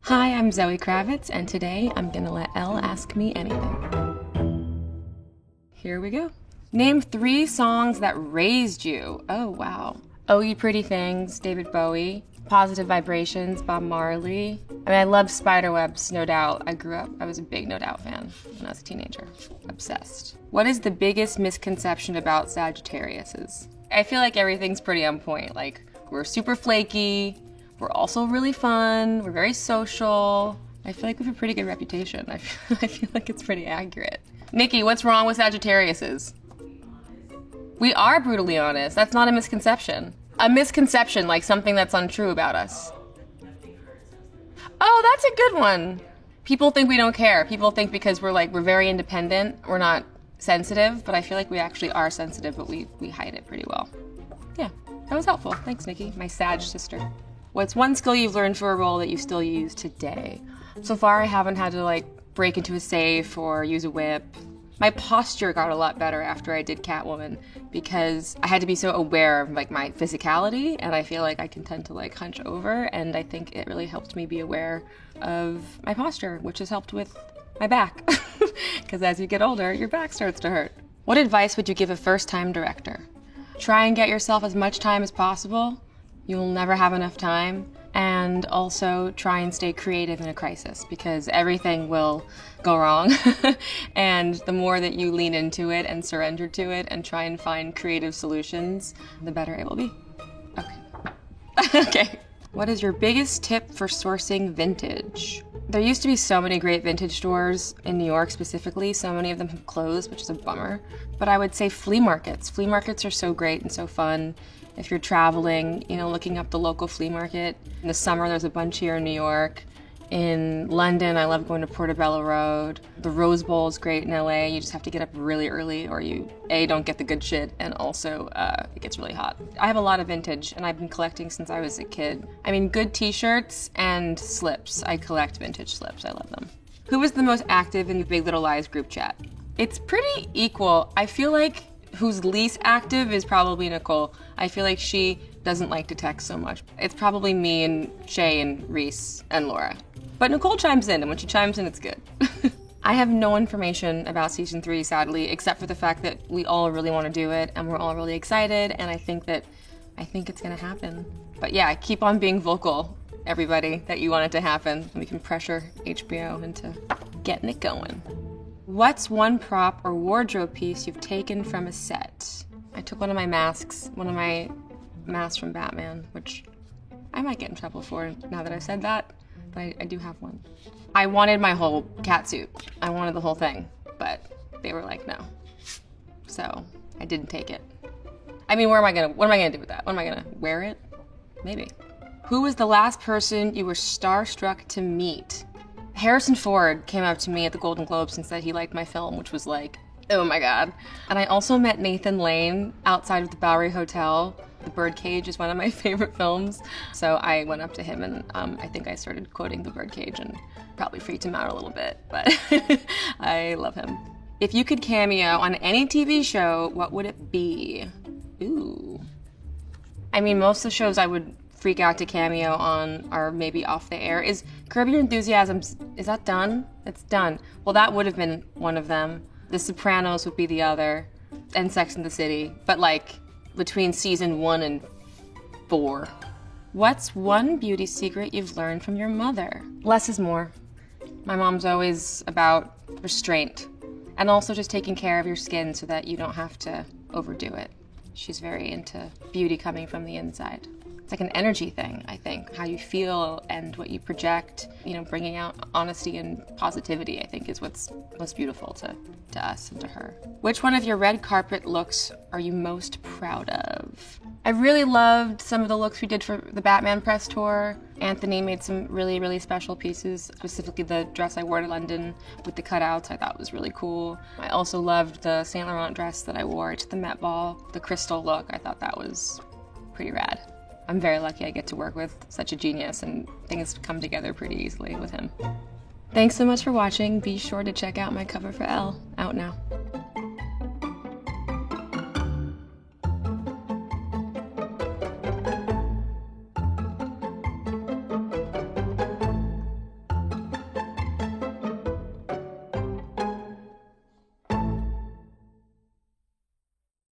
Hi, I'm Zoe Kravitz, and today I'm gonna let Elle ask me anything. Here we go. Name 3 songs that raised you. Oh, wow. Oh You Pretty Things, David Bowie. Positive Vibrations, Bob Marley. I love Spiderwebs, No Doubt. I was a big No Doubt fan when I was a teenager. Obsessed. What is the biggest misconception about Sagittariuses? I feel like everything's pretty on point. Like, we're super flaky. We're also really fun. We're very social. I feel like we have a pretty good reputation. I feel like it's pretty accurate. Nikki, what's wrong with Sagittariuses? We are brutally honest. That's not a misconception. A misconception, like something that's untrue about us. Oh, that's a good one. People think we don't care. People think because we're very independent, we're not sensitive, but I feel like we actually are sensitive, but we hide it pretty well. Yeah, that was helpful. Thanks, Nikki, my Sag sister. What's one skill you've learned for a role that you still use today? So far, I haven't had to break into a safe or use a whip. My posture got a lot better after I did Catwoman because I had to be so aware of my physicality, and I feel like I can tend to hunch over, and I think it really helped me be aware of my posture, which has helped with my back. Because as you get older, your back starts to hurt. What advice would you give a first-time director? Try and get yourself as much time as possible. You'll never have enough time. And also try and stay creative in a crisis because everything will go wrong. And the more that you lean into it and surrender to it and try and find creative solutions, the better it will be. Okay. Okay. What is your biggest tip for sourcing vintage? There used to be so many great vintage stores in New York specifically. So many of them have closed, which is a bummer. But I would say flea markets. Flea markets are so great and so fun. If you're traveling, looking up the local flea market. In the summer, there's a bunch here in New York. In London, I love going to Portobello Road. The Rose Bowl is great in LA. You just have to get up really early or you, A, don't get the good shit, and also it gets really hot. I have a lot of vintage, and I've been collecting since I was a kid. Good t-shirts and slips. I collect vintage slips. I love them. Who was the most active in the Big Little Lies group chat? It's pretty equal. I feel like who's least active is probably Nicole. I feel like she doesn't like to text so much. It's probably me and Shay and Reese and Laura. But Nicole chimes in, and when she chimes in, it's good. I have no information about season 3, sadly, except for the fact that we all really want to do it, and we're all really excited, and I think it's gonna happen. But yeah, keep on being vocal, everybody, that you want it to happen, and we can pressure HBO into getting it going. What's one prop or wardrobe piece you've taken from a set? I took one of my masks from Batman, which I might get in trouble for now that I've said that, but I do have one. I wanted my whole cat suit. I wanted the whole thing, but they were like, no. So I didn't take it. What am I gonna do with that? What am I gonna wear it? Maybe. Who was the last person you were starstruck to meet? Harrison Ford came up to me at the Golden Globes and said he liked my film, which was like, oh my God. And I also met Nathan Lane outside of the Bowery Hotel. The Birdcage is one of my favorite films. So I went up to him and I think I started quoting The Birdcage and probably freaked him out a little bit, but I love him. If you could cameo on any TV show, what would it be? Ooh. Most of the shows I would freak out to cameo on are maybe off the air. Is Curb Your Enthusiasm, is that done? It's done. Well, that would have been one of them. The Sopranos would be the other, and Sex and the City, but between season 1 and 4. What's one beauty secret you've learned from your mother? Less is more. My mom's always about restraint, and also just taking care of your skin so that you don't have to overdo it. She's very into beauty coming from the inside. It's like an energy thing, I think. How you feel and what you project, bringing out honesty and positivity, I think, is what's most beautiful to us and to her. Which one of your red carpet looks are you most proud of? I really loved some of the looks we did for the Batman press tour. Anthony made some really, really special pieces, specifically the dress I wore to London with the cutouts I thought was really cool. I also loved the Saint Laurent dress that I wore to the Met Ball, the crystal look. I thought that was pretty rad. I'm very lucky I get to work with such a genius, and things come together pretty easily with him. Thanks so much for watching. Be sure to check out my cover for Elle, out now.